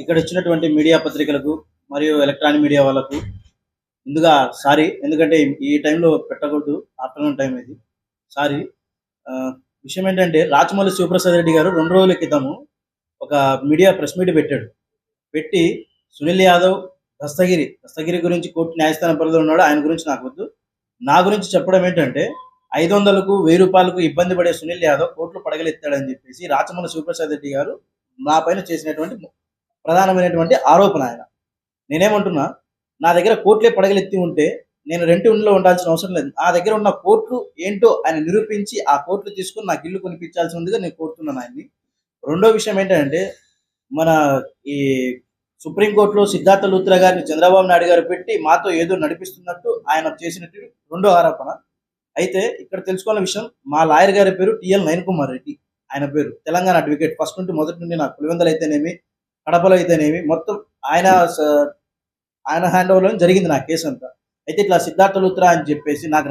ఇక్కడ వచ్చినటువంటి మీడియా పత్రికలకు మరియు ఎలక్ట్రానిక్ మీడియా వాళ్ళకు ముందుగా సారీ, ఎందుకంటే ఈ టైంలో పెట్టకూడదు, ఆఫ్టర్నూన్ టైం ఇది. సారీ. ఆ, విషయం ఏంటంటే రాచమల్లి శివప్రసాద్ రెడ్డి గారు 2 రోజుల క్రితము ఒక మీడియా ప్రెస్ మీట్ పెట్టాడు. పెట్టి సునీల్ యాదవ్ దస్తగిరి గురించి కోర్టు న్యాయస్థానం పరిధిలో ఉన్నాడు, ఆయన గురించి నాకు వద్దు. నా గురించి చెప్పడం ఏంటంటే 500కు 1000 రూపాయలకు ఇబ్బంది పడే సునీల్ యాదవ్ కోర్టులో పడగలెత్తాడని చెప్పేసి రాచమల్లి శివప్రసాద్ రెడ్డి గారు నా పైన చేసినటువంటి ప్రధానమైనటువంటి ఆరోపణ. ఆయన నేనేమంటున్నా, నా దగ్గర కోర్టులే పడగలెత్తి ఉంటే నేను రెంట్లో ఉండాల్సిన అవసరం లేదు. నా దగ్గర ఉన్న కోర్టులు ఏంటో ఆయన నిరూపించి ఆ కోర్టులు తీసుకుని నాకు ఇల్లు కొనిపించాల్సిందిగా నేను కోరుతున్నాను ఆయన్ని. రెండో విషయం ఏంటంటే, మన ఈ సుప్రీంకోర్టులో సిద్ధార్థ లూత్రా గారిని చంద్రబాబు నాయుడు గారు పెట్టి మాతో ఏదో నడిపిస్తున్నట్టు ఆయన చేసినట్టు రెండో ఆరోపణ. అయితే ఇక్కడ తెలుసుకోవాల విషయం, మా లాయర్ గారి పేరు టిఎల్ నయన్ కుమార్ రెడ్డి. ఆయన పేరు తెలంగాణ అడ్వకేట్. ఫస్ట్ నుండి మొదటి నుండి నాకు పులివెందలు అయితేనేమి, కడపలో అయితేనేమి మొత్తం ఆయన ఆయన హ్యాండ్ ఓవర్లో జరిగింది నా కేసు అంతా. అయితే ఇట్లా సిద్ధార్థ లూత్రా అని చెప్పేసి నాకు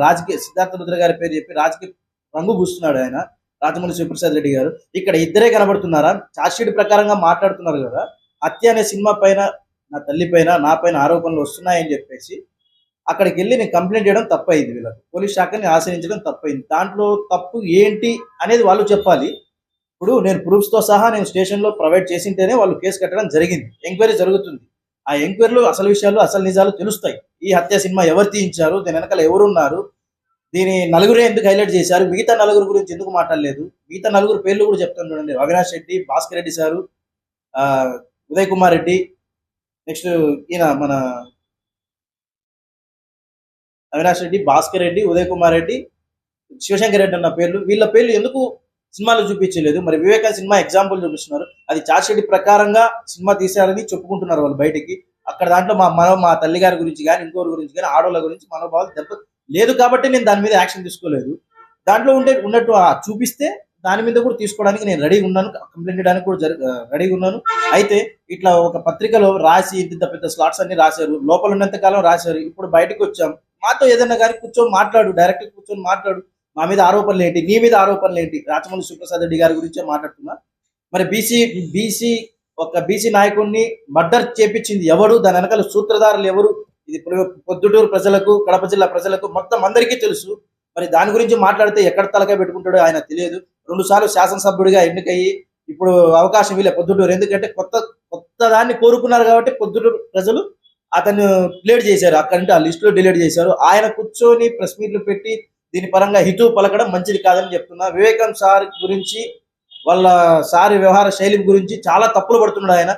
సిద్ధార్థ లూత్రా గారి పేరు చెప్పి రాజకీయ రంగు పూస్తున్నాడు ఆయన, రాజమౌళి శివప్రసాద్ రెడ్డి గారు. ఇక్కడ ఇద్దరే కనబడుతున్నారా? ఛార్జ్షీట్ ప్రకారంగా మాట్లాడుతున్నారు కదా, హత్య అనే సినిమా పైన నా తల్లి పైన నా పైన ఆరోపణలు వస్తున్నాయని చెప్పేసి అక్కడికి వెళ్ళి నేను కంప్లైంట్ చేయడం తప్పైంది. వీళ్ళకు పోలీస్ శాఖని ఆశ్రయించడం తప్పైంది. దాంట్లో తప్పు ఏంటి అనేది వాళ్ళు చెప్పాలి. ఇప్పుడు నేను ప్రూఫ్స్తో సహా నేను స్టేషన్లో ప్రొవైడ్ చేసింటేనే వాళ్ళు కేసు కట్టడం జరిగింది. ఎంక్వైరీ జరుగుతుంది. ఆ ఎంక్వైరీలో అసలు విషయాలు అసలు నిజాలు తెలుస్తాయి. ఈ హత్య సినిమా ఎవరు తీయించారు, దీని వెనకాల ఎవరున్నారు, దీని నలుగురే ఎందుకు హైలైట్ చేశారు, మిగతా నలుగురు గురించి ఎందుకు మాట్లాడలేదు, మిగతా నలుగురు పేర్లు కూడా చెప్తాను చూడండి. అవినాష్ రెడ్డి, భాస్కర్ రెడ్డి సారు, ఉదయ్ కుమార్ రెడ్డి, నెక్స్ట్ ఈయన మన అవినాష్ రెడ్డి, భాస్కర్ రెడ్డి, ఉదయ్ కుమార్ రెడ్డి, శివశంకర్ రెడ్డి అన్న పేర్లు, వీళ్ళ పేర్లు ఎందుకు సినిమాలో చూపించలేదు? మరి వివేకా సినిమా ఎగ్జాంపుల్ చూపిస్తున్నారు. అది చార్జ్షీట్ ప్రకారంగా సినిమా తీశారని చెప్పుకుంటున్నారు వాళ్ళు బయటికి. అక్కడ దాంట్లో మా తల్లి గారి గురించి కానీ ఇంకోరి గురించి కానీ ఆడోళ్ళ గురించి మనోభావాలు దెబ్బ లేదు కాబట్టి నేను దాని మీద యాక్షన్ తీసుకోలేదు. దాంట్లో ఉన్నట్టు చూపిస్తే దాని మీద కూడా తీసుకోవడానికి నేను రెడీగా ఉన్నాను, కంప్లైంట్ చేయడానికి కూడా రెడీగా ఉన్నాను. అయితే ఇట్లా ఒక పత్రికలో రాసి ఇంత పెద్ద స్లాట్స్ అన్ని రాశారు, లోపల ఉన్నంత కాలం రాశారు. ఇప్పుడు బయటకు వచ్చాం, మాతో ఏదైనా కానీ కూర్చొని మాట్లాడు, డైరెక్ట్ కూర్చొని మాట్లాడు. మా మీద ఆరోపణలు ఏంటి, నీ మీద ఆరోపణలు ఏంటి? రాచమల్లి శివప్రసాద్ రెడ్డి గారి గురించే మాట్లాడుతున్నా. మరి బీసీ నాయకుడిని మర్డర్ చేపించింది ఎవరు, దాని వెనకాల సూత్రధారులు ఎవరు? ఇది పొద్దుటూరు ప్రజలకు, కడప జిల్లా ప్రజలకు మొత్తం అందరికీ తెలుసు. మరి దాని గురించి మాట్లాడితే ఎక్కడ తలకాయ పెట్టుకుంటాడో ఆయన తెలియదు. 2 సార్లు శాసనసభ్యుడిగా ఎన్నికయ్యి ఇప్పుడు అవకాశం వీలే పొద్దుటూరు. ఎందుకంటే కొత్త దాన్ని కోరుకున్నారు కాబట్టి పొద్దుటూరు ప్రజలు అతను డిలీట్ చేశారు, అక్కడంటే ఆ లిస్టులో డిలీట్ చేశారు. ఆయన కూర్చొని ప్రెస్ మీట్లు పెట్టి దీని పరంగా హితూ పలకడం మంచిది కాదని చెప్తున్నా. వివేకం సార్ గురించి, వాళ్ళ సార్ వ్యవహార శైలి గురించి చాలా తప్పులు పడుతున్నాడు ఆయన.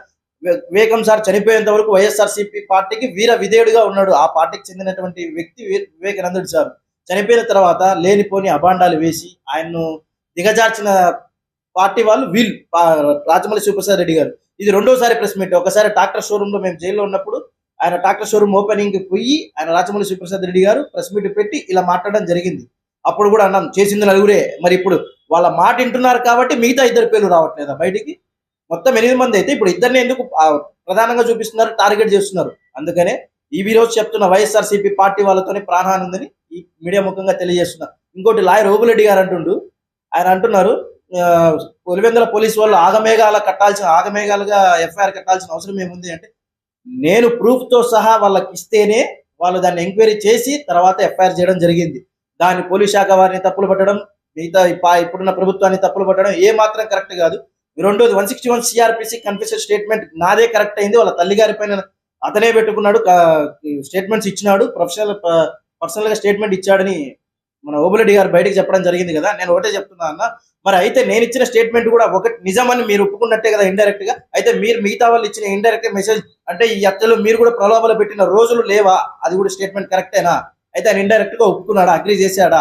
వివేకం సార్ చనిపోయేంత వరకు వైఎస్ఆర్సీపీ పార్టీకి వీర విధేయుడిగా ఉన్నాడు. ఆ పార్టీకి చెందినటువంటి వ్యక్తి వివేకానందుడు సార్. చనిపోయిన తర్వాత లేనిపోని అభాండాలు వేసి ఆయన్ను దిగజార్చిన పార్టీ వాళ్ళు వీళ్ళు, రాజమల్లి శివప్రసాద్ రెడ్డి గారు. ఇది 2వ ప్రెస్ మీట్. ఒకసారి ట్రాక్టర్ షోరూమ్ లో మేము జైల్లో ఉన్నప్పుడు ఆయన ట్రాక్టర్ షోరూమ్ ఓపెనింగ్ కి పోయి ఆయన రాజమల్లి శివప్రసాద్ రెడ్డి గారు ప్రెస్ మీట్ పెట్టి ఇలా మాట్లాడడం జరిగింది. అప్పుడు కూడా అన్నాం చేసింది నలుగురే, మరి ఇప్పుడు వాళ్ళ మాట వింటున్నారు కాబట్టి మిగతా 2 పేర్లు రావట్లేదా బయటికి? మొత్తం 8 మంది అయితే ఇప్పుడు 2ని ఎందుకు ప్రధానంగా చూపిస్తున్నారు, టార్గెట్ చేస్తున్నారు? అందుకనే ఈ రోజు చెప్తున్న వైఎస్ఆర్సీపీ పార్టీ వాళ్ళతోనే ప్రాణహాని ఉందని ఈ మీడియా ముఖంగా తెలియజేస్తున్నారు. ఇంకోటి లాయర్ ఓబులెడ్డి గారు ఆయన అంటున్నారు, పులివెందుల పోలీసు వాళ్ళు ఆగమేఘాలుగా ఎఫ్ఐఆర్ కట్టాల్సిన అవసరం ఏముంది అంటే, నేను ప్రూఫ్ తో సహా వాళ్ళకి ఇస్తేనే వాళ్ళు దాన్ని ఎంక్వైరీ చేసి తర్వాత ఎఫ్ఐఆర్ చేయడం జరిగింది. దాన్ని పోలీస్ శాఖ వారిని తప్పులు పట్టడం, మిగతా ఇప్పుడున్న ప్రభుత్వాన్ని తప్పులు పట్టడం ఏ మాత్రం కరెక్ట్ కాదు. రెండోది 161 సిఆర్పిసి కన్ఫెషన్ స్టేట్మెంట్ నాదే కరెక్ట్ అయింది. వాళ్ళ తల్లి గారి పైన అతనే పెట్టుకున్నాడు, స్టేట్మెంట్స్ ఇచ్చినాడు, పర్సనల్ గా స్టేట్మెంట్ ఇచ్చాడని మన ఓబులెడ్డి గారు బయటకు చెప్పడం జరిగింది కదా. నేను ఒకటే చెప్తున్నా అన్న, మరి అయితే నేను ఇచ్చిన స్టేట్మెంట్ కూడా ఒకటి నిజమని మీరు ఒప్పుకున్నట్టే కదా ఇండైరెక్ట్ గా. అయితే మీరు మిగతా వాళ్ళు ఇచ్చిన ఇండైరెక్ట్ మెసేజ్ అంటే ఈ హత్యలో మీరు కూడా ప్రలోభాలు పెట్టిన రోజులు లేవా? అది కూడా స్టేట్మెంట్ కరెక్టేనా? అయితే ఆయన ఇండైరెక్ట్ గా ఒప్పుకున్నాడా, అగ్రీ చేశాడా?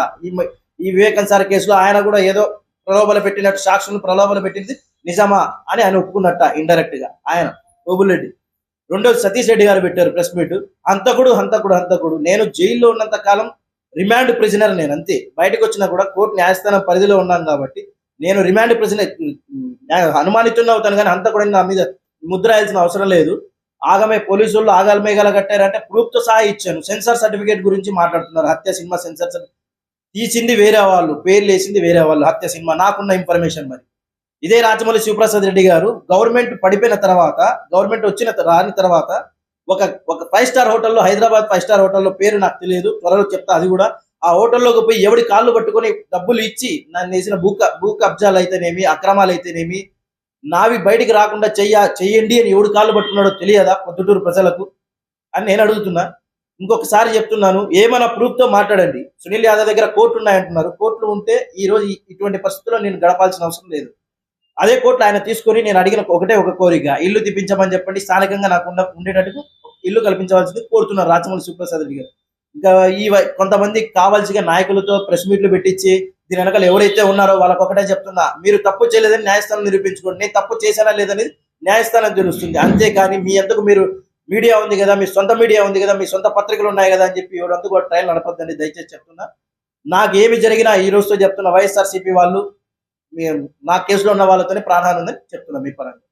ఈ వివేకం సార్ కేసులో ఆయన కూడా ఏదో ప్రలోభాలు పెట్టినట్టు, సాక్షులను ప్రలోభాలు పెట్టింది నిజమా అని ఆయన ఒప్పుకున్నట్ట ఇండైరెక్ట్ గా ఆయన ఓబులెడ్డి. రెండోది సతీష్ రెడ్డి గారు పెట్టారు ప్రెస్ మీట్. హంతకుడు. నేను జైల్లో ఉన్నంత కాలం రిమాండ్ ప్రిజనర్, నేను అంతే. బయటకు వచ్చినా కూడా కోర్టు న్యాయస్థానం పరిధిలో ఉన్నాను కాబట్టి నేను రిమాండ్ ప్రిజనర్, అనుమానితున్నా అవుతాను కానీ హంతకుడు నా మీద ముద్ర వేయాల్సిన అవసరం లేదు. పోలీసు వాళ్ళు ఆగమేఘాల కట్టారంటే ప్రూఫ్ తో సహా ఇచ్చాను. సెన్సార్ సర్టిఫికేట్ గురించి మాట్లాడుతున్నారు. హత్య సినిమా సెన్సార్ తీసింది వేరే వాళ్ళు, పేర్లు వేసింది వేరే వాళ్ళు. హత్య సినిమా నాకున్న ఇన్ఫర్మేషన్ మరి ఇదే రాజమౌళి శివప్రసాద్ రెడ్డి గారు గవర్నమెంట్ పడిపోయిన తర్వాత, గవర్నమెంట్ రాని తర్వాత ఒక ఒక 5 స్టార్ హోటల్లో, హైదరాబాద్ 5 స్టార్ హోటల్లో, పేరు నాకు తెలియదు, త్వరలో చెప్తా అది కూడా. ఆ హోటల్లోకి పోయి ఎవడి కాళ్ళు పట్టుకొని డబ్బులు ఇచ్చి నన్ను వేసిన భూ కబ్జాలు అయితేనేమి, అక్రమాలు అయితేనేమి, నావి బయటికి రాకుండా చెయ్యండి అని ఎవడు కాళ్ళు పట్టుకున్నాడో తెలియదా పొద్దుటూరు ప్రజలకు అని నేను అడుగుతున్నా. ఇంకొకసారి చెప్తున్నాను, ఏమైనా ప్రూఫ్ తో మాట్లాడండి. సునీల్ యాదవ్ దగ్గర కోర్టు ఉన్నాయంటున్నారు. కోర్టులు ఉంటే ఈ రోజు ఇటువంటి పరిస్థితుల్లో నేను గడపాల్సిన అవసరం లేదు. అదే కోర్టులో ఆయన తీసుకొని నేను అడిగిన ఒక కోరిక, ఇల్లు తిప్పించమని చెప్పండి, స్థానికంగా నాకు ఉండేటట్టుకు ఇల్లు కల్పించవలసింది కోరుతున్నారు రాజమౌళి శివప్రసాద్ రెడ్డి గారు. ఇంకా కొంతమంది కావాల్సిగా నాయకులతో ప్రెస్ మీట్లు పెట్టించి దీని వెనకాల ఎవరైతే ఉన్నారో వాళ్ళకి ఒకటే చెప్తున్నా, మీరు తప్పు చేయలేదని న్యాయస్థానం నిరూపించుకోండి. నేను తప్పు చేశానా లేదనేది న్యాయస్థానం తెలుస్తుంది. అంతేకాని మీ ఎందుకు మీరు మీడియా ఉంది కదా, మీ సొంత మీడియా ఉంది కదా, మీ సొంత పత్రికలు ఉన్నాయి కదా అని చెప్పి ఎవరందుకు ట్రయల్ నడపద్దండి దయచేసి చెప్తున్నా. నాకేమి జరిగినా ఈ రోజుతో చెప్తున్నా, వైఎస్ఆర్సీపీ వాళ్ళు నా కేసులో ఉన్న వాళ్ళతోనే ప్రాణాలు ఉందని చెప్తున్నా మీ పరంగా.